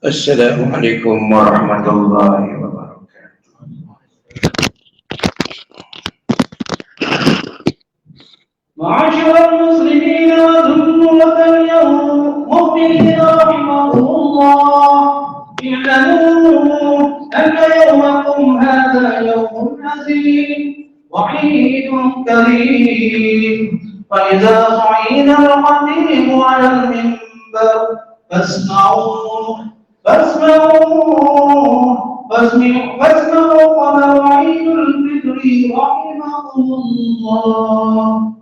Assalamualaikum warahmatullahi wabarakatuh. معاشر المسلمين وذمة المؤمنين رحمهم الله، اعلموا أن يومكم هذا يوم عزيز وعيد كريم. فإذا صعد الخطيب على المنبر فاسمعوا ومواعيد الفطر رحمكم الله.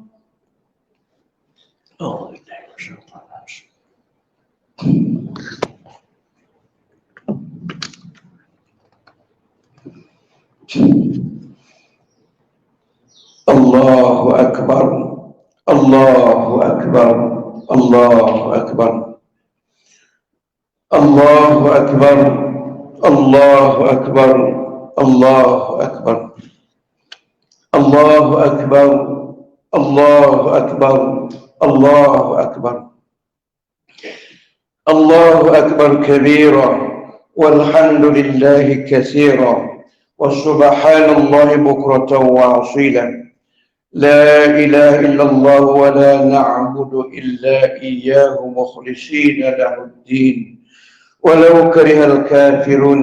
Allahu Akbar, Allahu Akbar, Allahu Akbar, Allahu Akbar, Allahu Akbar, Allahu Akbar, Allahu Akbar, Allahu Akbar, Allahu Akbar, Allahu Akbar kabira, walhamdulillahi katsira, wa subhanallahi bukratan wa asila. لا إله إلا الله ولا نعبد إلا إياه مخلصين له الدين ولو كره الكافرون.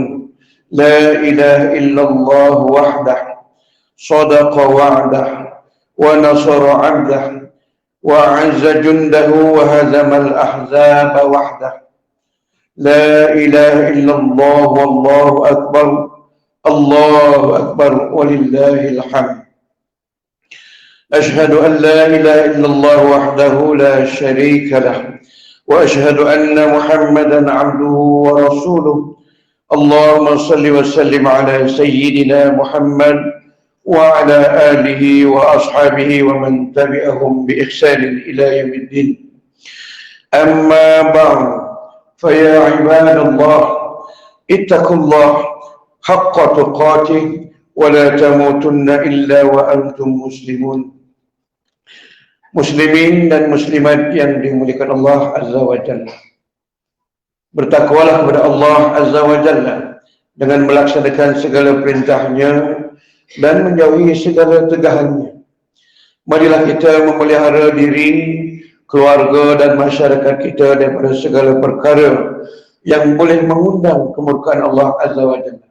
لا إله إلا الله وحده صدق وعده ونصر عبده وأعز جنده وهزم الأحزاب وحده. لا إله إلا الله والله أكبر، الله أكبر ولله الحمد. أشهد أن لا إله إلا الله وحده لا شريك له، وأشهد أن محمدا عبده ورسوله. اللهم صل وسلم على سيدنا محمد وعلى آله وأصحابه ومن تبعهم بإحسان إلى يوم الدين. أما بعد، فيا عباد الله اتقوا الله حق تقاته ولا تموتن إلا وأنتم مسلمون. Muslimin dan muslimat yang dimuliakan Allah Azza wa Jalla, bertakwalah kepada Allah Azza wa Jalla dengan melaksanakan segala perintahnya dan menjauhi segala tegahannya. Marilah kita memelihara diri, keluarga dan masyarakat kita daripada segala perkara yang boleh mengundang kemurkaan Allah Azza wa Jalla.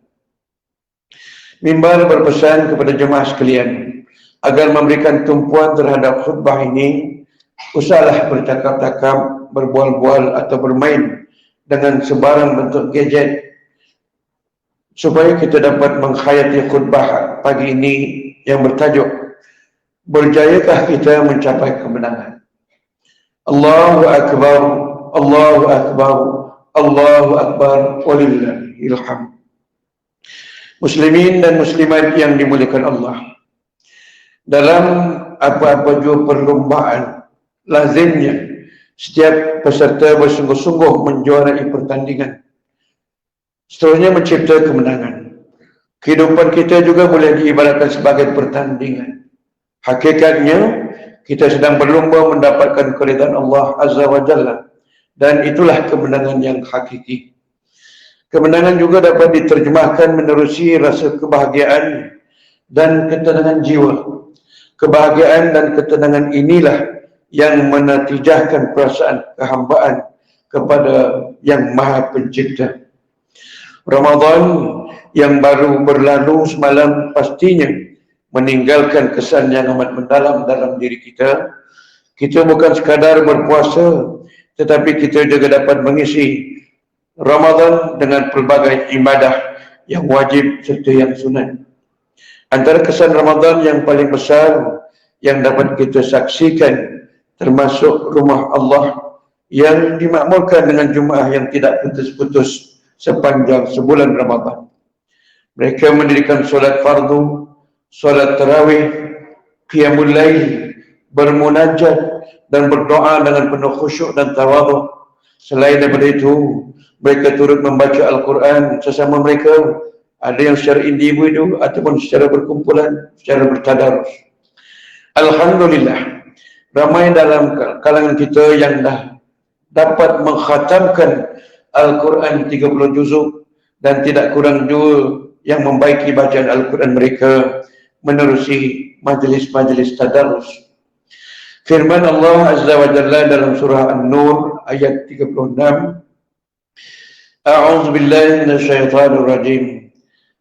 Mimbar berpesan kepada jemaah sekalian agar memberikan tumpuan terhadap khutbah ini, usahlah bercakap-cakap, berbual-bual atau bermain dengan sebarang bentuk gadget, supaya kita dapat menghayati khutbah pagi ini yang bertajuk berjayakah kita mencapai kemenangan. Allahu Akbar, Allahu Akbar, Allahu Akbar walillahil hamd. Muslimin dan muslimat yang dimuliakan Allah, dalam apa-apa jua perlombaan, lazimnya setiap peserta bersungguh-sungguh menjuarai pertandingan, seterusnya mencipta kemenangan. Kehidupan kita juga boleh diibaratkan sebagai pertandingan. Hakikatnya kita sedang berlomba mendapatkan keridhaan Allah Azza wa Jalla, dan itulah kemenangan yang hakiki. Kemenangan juga dapat diterjemahkan menerusi rasa kebahagiaan dan ketenangan jiwa. Kebahagiaan dan ketenangan inilah yang menatijahkan perasaan kehambaan kepada Yang Maha Pencipta. Ramadan yang baru berlalu semalam pastinya meninggalkan kesan yang amat mendalam dalam diri kita. Kita bukan sekadar berpuasa, tetapi kita juga dapat mengisi Ramadan dengan pelbagai ibadah yang wajib serta yang sunat. Antara kesan Ramadan yang paling besar yang dapat kita saksikan termasuk rumah Allah yang dimakmurkan dengan Jumaah yang tidak putus-putus sepanjang sebulan Ramadan. Mereka mendirikan solat fardu, solat tarawih, qiyamul lail, bermunajat dan berdoa dengan penuh khusyuk dan tawadhu. Selain daripada itu, mereka turut membaca Al-Quran sesama mereka, ada yang secara individu ataupun secara berkumpulan, secara bertadarus. Alhamdulillah, ramai dalam kalangan kita yang dah dapat mengkhatamkan Al-Quran 30 juzuk dan tidak kurang juga yang membaiki bacaan Al-Quran mereka menerusi majlis-majlis tadarus. Firman Allah Azza wa Jalla dalam surah An-Nur ayat 36, A'udzu billahi minasyaitonir rajim.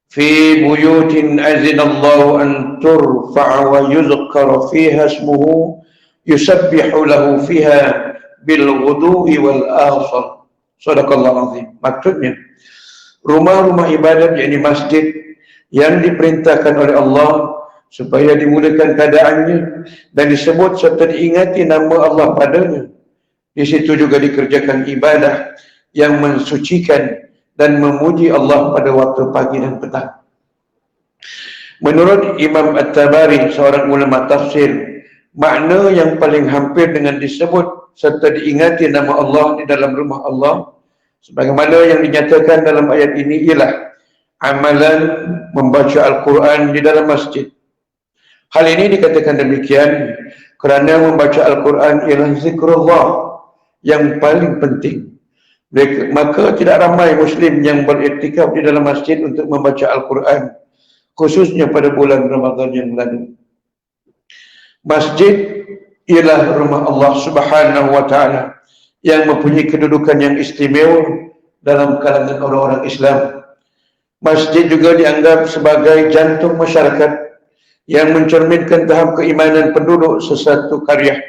Fi buyutin azina Allah an turfa'a wa yuzkara fiha ismuhu yusabbihu lahu fiha bil ghuduwi wal asal. Shadaqallahu azim. Maksudnya, rumah-rumah ibadat yakni masjid yang diperintahkan oleh Allah supaya dimudahkan keadaannya dan disebut serta diingati nama Allah padanya. Di situ juga dikerjakan ibadah yang mensucikan dan memuji Allah pada waktu pagi dan petang. Menurut Imam At-Tabari, seorang ulama tafsir, makna yang paling hampir dengan disebut serta diingati nama Allah di dalam rumah Allah, sebagaimana yang dinyatakan dalam ayat ini, ialah amalan membaca Al-Quran di dalam masjid. Hal ini dikatakan demikian kerana membaca Al-Quran ialah zikrullah yang paling penting. Maka tidak ramai Muslim yang beriktikaf di dalam masjid untuk membaca Al-Quran, khususnya pada bulan Ramadan yang lalu. Masjid ialah rumah Allah Subhanahu wa Ta'ala yang mempunyai kedudukan yang istimewa dalam kalangan orang-orang Islam. Masjid juga dianggap sebagai jantung masyarakat yang mencerminkan tahap keimanan penduduk sesuatu karya.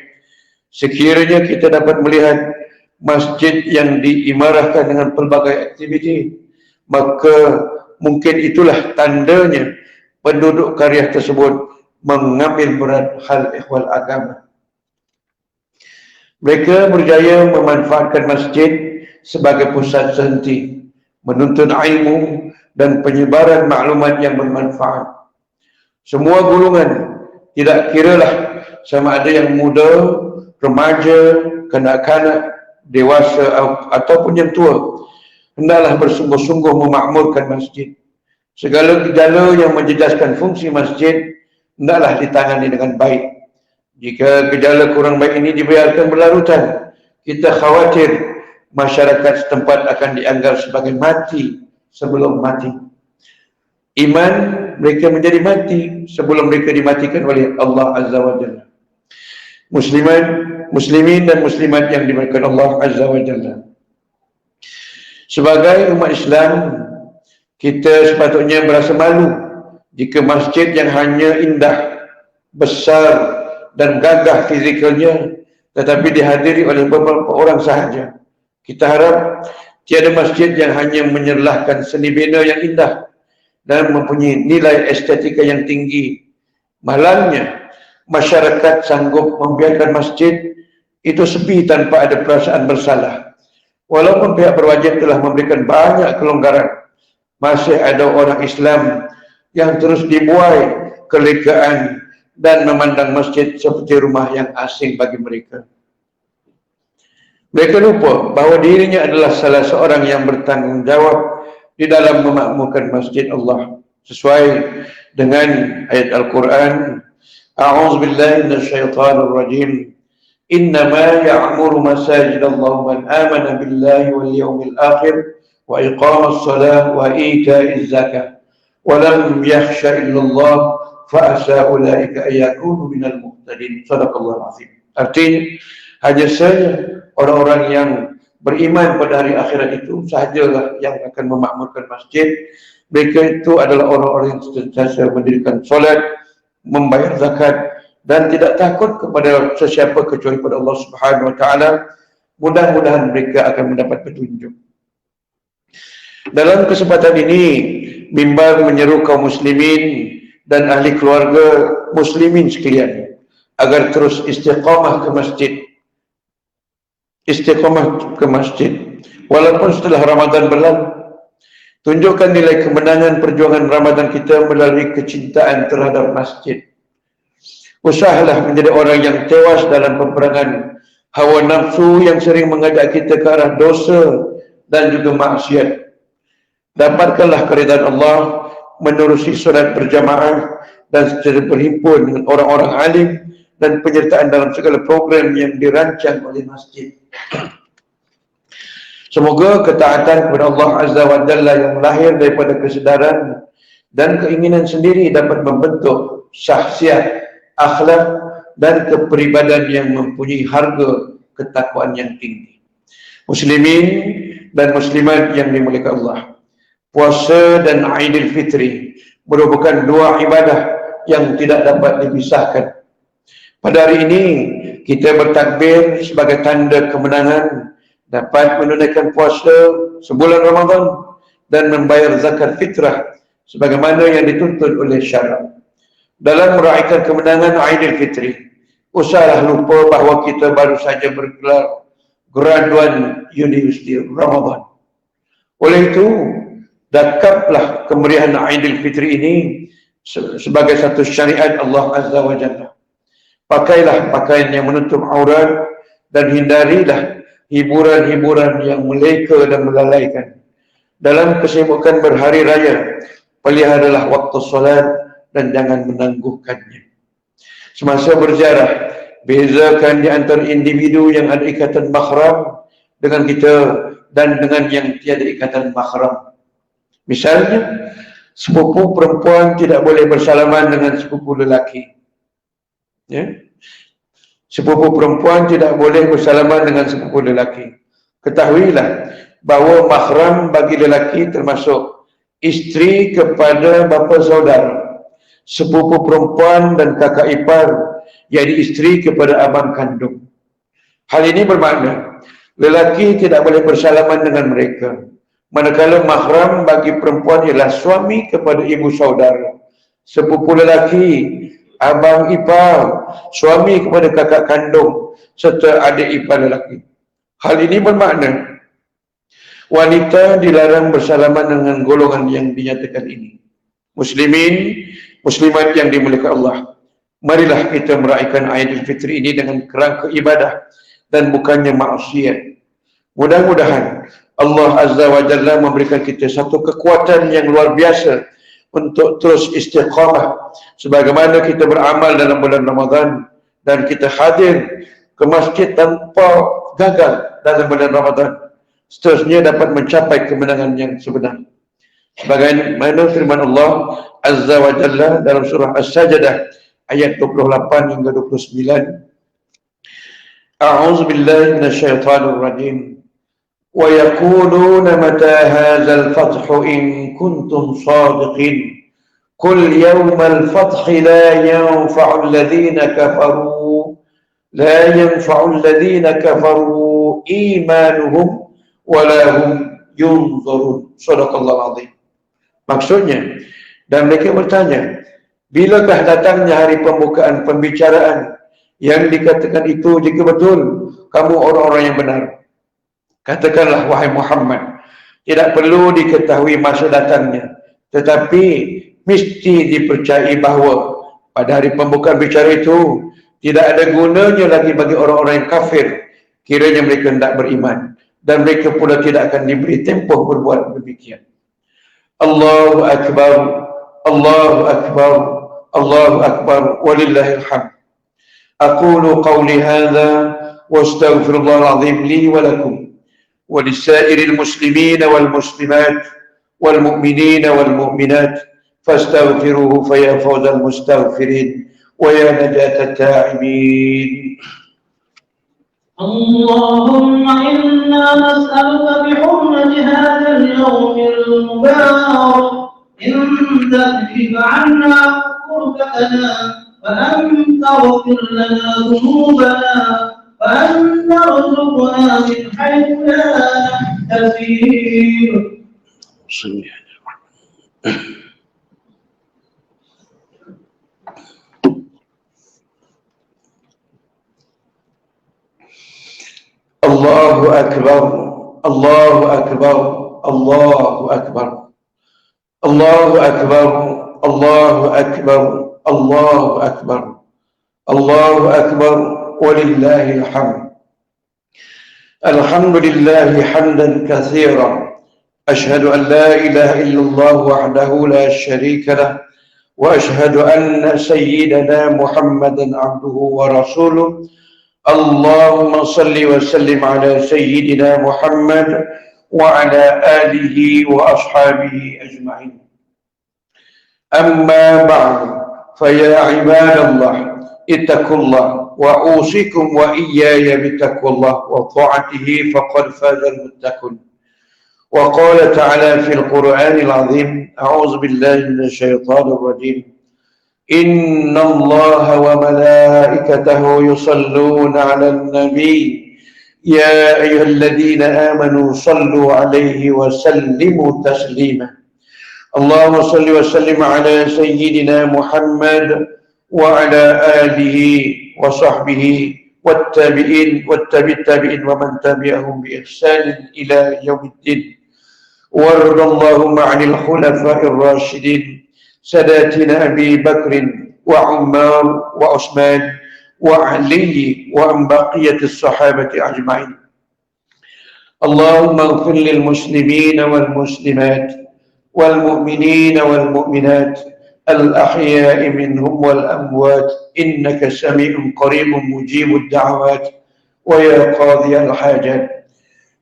Sekiranya kita dapat melihat masjid yang diimarahkan dengan pelbagai aktiviti, maka mungkin itulah tandanya penduduk karya tersebut mengambil berat hal ehwal agama. Mereka berjaya memanfaatkan masjid sebagai pusat senti, menuntut ilmu dan penyebaran maklumat yang bermanfaat. Semua golongan, tidak kiralah sama ada yang muda, remaja, kanak-kanak, dewasa ataupun yang tua, hendaklah bersungguh-sungguh memakmurkan masjid. Segala gejala yang menjejaskan fungsi masjid hendaklah ditangani dengan baik. Jika gejala kurang baik ini dibiarkan berlarutan, kita khawatir masyarakat setempat akan dianggap sebagai mati sebelum mati. Iman mereka menjadi mati sebelum mereka dimatikan oleh Allah Azza wa Jalla. Muslimin dan muslimat yang dimuliakan Allah Azza wa Jalla, sebagai umat Islam, kita sepatutnya merasa malu jika masjid yang hanya indah, besar dan gagah fizikalnya tetapi dihadiri oleh beberapa orang sahaja. Kita harap tiada masjid yang hanya menyerlahkan seni bina yang indah dan mempunyai nilai estetika yang tinggi. Malangnya, masyarakat sanggup membiarkan masjid itu sepi tanpa ada perasaan bersalah. Walaupun pihak berwajib telah memberikan banyak kelonggaran, masih ada orang Islam yang terus dibuai kelegaan dan memandang masjid seperti rumah yang asing bagi mereka. Mereka lupa bahawa dirinya adalah salah seorang yang bertanggung jawab di dalam memakmurkan masjid Allah sesuai dengan ayat Al-Quran. A'udzu billahi minasyaitonir rajim. Innama ya'muru masajid Allah man amana billahi wal yawmil akhir wa iqamas shalah wa ita'iz zakah wa lam yakhsha illa Allah fa asa ulaika ayakunu minal muhtadin. Shadaqallahu azim. Artinya, hanya saja orang-orang yang beriman pada hari akhirat itu sahajalah yang akan memakmurkan masjid. Mereka itu adalah orang-orang yang sentiasa mendirikan solat, membayar zakat dan tidak takut kepada sesiapa kecuali kepada Allah Subhanahu wa Ta'ala. Mudah-mudahan mereka akan mendapat petunjuk. Dalam kesempatan ini, mimbar menyeru kaum muslimin dan ahli keluarga muslimin sekalian agar terus istiqamah ke masjid. Istiqamah ke masjid walaupun setelah Ramadan berlalu. Tunjukkan nilai kemenangan perjuangan Ramadan kita melalui kecintaan terhadap masjid. Usahalah menjadi orang yang tewas dalam peperangan hawa nafsu yang sering mengajak kita ke arah dosa dan juga maksiat. Dapatkanlah keridhaan Allah menerusi solat berjamaah dan secara berhimpun dengan orang-orang alim dan penyertaan dalam segala program yang dirancang oleh masjid. Semoga ketaatan kepada Allah Azza wa Jalla yang lahir daripada kesedaran dan keinginan sendiri dapat membentuk syahsiat, akhlak dan kepribadian yang mempunyai harga ketakwaan yang tinggi. Muslimin dan muslimat yang dimuliakan Allah, puasa dan Aidil Fitri merupakan dua ibadah yang tidak dapat dipisahkan. Pada hari ini kita bertakbir sebagai tanda kemenangan dapat menunaikan puasa sebulan Ramadan dan membayar zakat fitrah sebagaimana yang dituntut oleh syarak. Dalam meraihkan kemenangan Aidil Fitri, usahlah lupa bahawa kita baru saja bergelar graduan Universiti Ramadan. Oleh itu, dakaplah kemeriahan Aidil Fitri ini sebagai satu syariat Allah Azza wa Jalla. Pakailah pakaian yang menutup aurat dan hindarilah hiburan-hiburan yang meleka dan melalaikan. Dalam kesibukan berhari raya, peliharalah waktu solat dan jangan menangguhkannya. Semasa berziarah, bezakan di antara individu yang ada ikatan mahram dengan kita dan dengan yang tiada ikatan mahram. Misalnya, sepupu perempuan tidak boleh bersalaman dengan sepupu lelaki. Ya? Sepupu perempuan tidak boleh bersalaman dengan sepupu lelaki. Ketahuilah bahawa mahram bagi lelaki termasuk isteri kepada bapa saudara, sepupu perempuan dan kakak ipar, yaitu isteri kepada abang kandung. Hal ini bermakna lelaki tidak boleh bersalaman dengan mereka, manakala mahram bagi perempuan ialah suami kepada ibu saudara, sepupu lelaki, abang ipar, suami kepada kakak kandung serta adik ipar lelaki. Hal ini bermakna wanita dilarang bersalaman dengan golongan yang dinyatakan ini. Muslimin, muslimat yang dimuliakan Allah, marilah kita meraihkan Aidil Fitri ini dengan kerangka ibadah dan bukannya maksiat. Mudah-mudahan Allah Azza wa Jalla memberikan kita satu kekuatan yang luar biasa untuk terus istiqamah sebagaimana kita beramal dalam bulan Ramadan dan kita hadir ke masjid tanpa gagal dalam bulan Ramadan, seterusnya dapat mencapai kemenangan yang sebenar. Sebagaimana firman Allah Azza wa Jalla dalam surah As-Sajdah ayat 28 hingga 29. A'udzu billahi minasyaitonir rajim. Wa yaquluna mata hadzal fathu in kuntum shadiqin. Qul yawmal fathi la yanfa'u alladhina kafaru imanuhum wa la hum yunzarun. Shadaqallahu azim. Maksudnya, dan mereka bertanya, bilakah datangnya hari pembukaan pembicaraan yang dikatakan itu jika betul kamu orang-orang yang benar? Katakanlah wahai Muhammad, tidak perlu diketahui masa datangnya, tetapi mesti dipercayai bahawa pada hari pembukaan bicara itu tidak ada gunanya lagi bagi orang-orang yang kafir kiranya mereka hendak beriman, dan mereka pula tidak akan diberi tempoh berbuat demikian. Allahu Akbar, Allahu Akbar, Allahu Akbar, walillahil hamd. Aqulu qawli hadha wa astaghfirullahal azim li wa lakum wa lisairil muslimin wal muslimat wal mu'minin wal mu'minat fastaghfiruhu faya fawzal mustaghfirin wa ya najatat ta'ibin. اللهم إنا نسألك بحرمة هذا اليوم المبارك إن تكشف عنا غربتنا وأن تغفر لنا ذنوبنا وأن ترزقنا من حيث لا نحتسب. Allahu Akbar, Allahu Akbar, Allahu Akbar, Allahu Akbar, Allahu Akbar, Allahu Akbar, Allahu Akbar, walillahil hamd. Alhamdulillahi hamdan katsiran, ashhadu an la ilaha illallah wahdahu la syarika lah, wa ashhadu anna sayyidana Muhammadan abduhu wa rasuluh. Allahumma salli wa sallim ala sayyidina Muhammad وعلى آله وأصحابه أجمعين. أما بعد، فيا عباد الله اتقوا الله، وأوصيكم وإياي بتقوى الله وطاعته، فقد فاز المتقون. وقال تعالى في القرآن العظيم: أعوذ بالله من الشيطان الرجيم: إن الله وملائكته يصلون على النبي يا أيها الذين آمنوا صلوا عليه وسلموا تسليما. اللهم صل وسلم على سيدنا محمد وعلى آله وصحبه والتابعين والتابعين ومن تبعهم بإحسان إلى يوم الدين. وارض اللهم عن الخلفاء الراشدين ساداتنا أبي بكر وعمر وعثمان وعلي وعن بقية الصحابة أجمعين. اللهم اغفر للمسلمين والمسلمات والمؤمنين والمؤمنات الأحياء منهم والأموات، إنك سميع قريب مجيب الدعوات ويا قاضي الحاجات.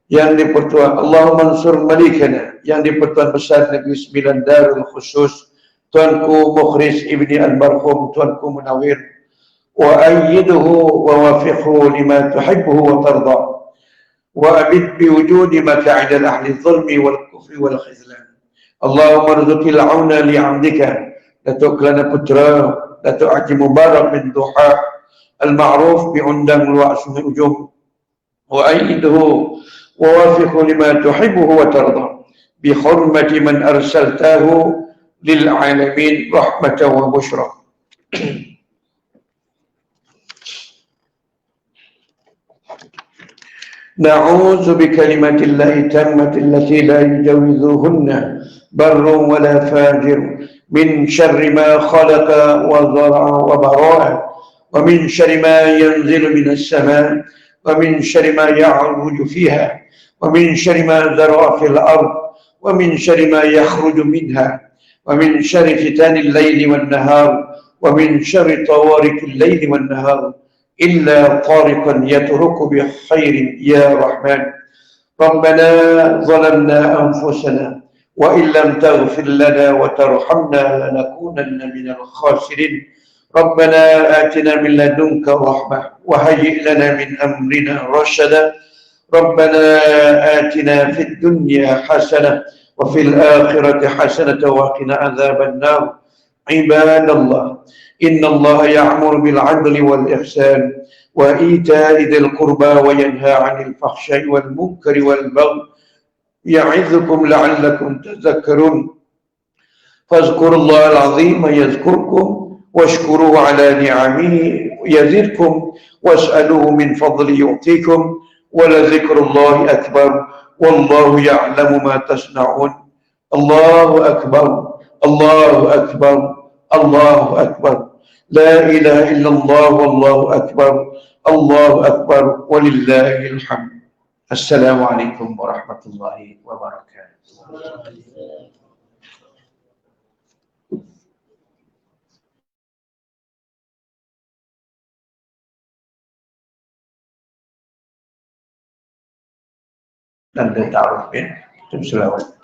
Yang di-Pertuan Allahumma ansur malikana, yang di-Pertuan besar Negeri Sembilan Darul Khusus Tuanku Mukhris Ibni Almarhum Tuanku Munawir, wa ayyiduhu wa wafiqhu lima tuhibbuhu wa tarda, wa abid biwujudi maka'idal ahli zulmi wal kufri wal khizlan. Allahumma rizukil auna li'amdika Datuk Kelana Putra Datuk Haji Mubarak bin Duha Al-Ma'ruf biundang luar Sungai Ujung, wa ayyiduhu wa wafiqhu lima tuhibbuhu wa tarda, bi hurmati man arsaltahu lil alamin rahmatan wa bushra. نعوذ بكلمات الله التامة التي لا يجاوزهن بر ولا فاجر من شر ما خلق وزرع وبرأ، ومن شر ما ينزل من السماء، ومن شر ما يعرج فيها، ومن شر ما ذرأ في الأرض، ومن شر ما يخرج منها، ومن شر فتان الليل والنهار، ومن شر طوارق الليل والنهار، إلا طارقا يترك بخير يا رحمن. ربنا ظلمنا أنفسنا وإن لم تغفر لنا وترحمنا لنكونن من الخاسرين. ربنا آتنا من لدنك رحمة وهيئ لنا من أمرنا رشدا. ربنا آتنا في الدنيا حسنة وفي الآخرة حسنة وقنا عذاب النار. عباد الله، إن الله يأمر بالعدل والإحسان وإيتاء ذي القربى وينهى عن الفحشاء والمنكر والبغي يعظكم لعلكم تذكرون. فاذكروا الله العظيم يذكركم واشكروه على نعمه يزدكم واسألوه من فضله يعطيكم ولذكر الله أكبر والله يعلم ما تصنعون. الله أكبر، الله أكبر، الله أكبر، لا إله إلا الله والله أكبر، الله أكبر ولله الحمد. السلام عليكم ورحمة الله وبركاته. Dan ta'aruf ya, selawat.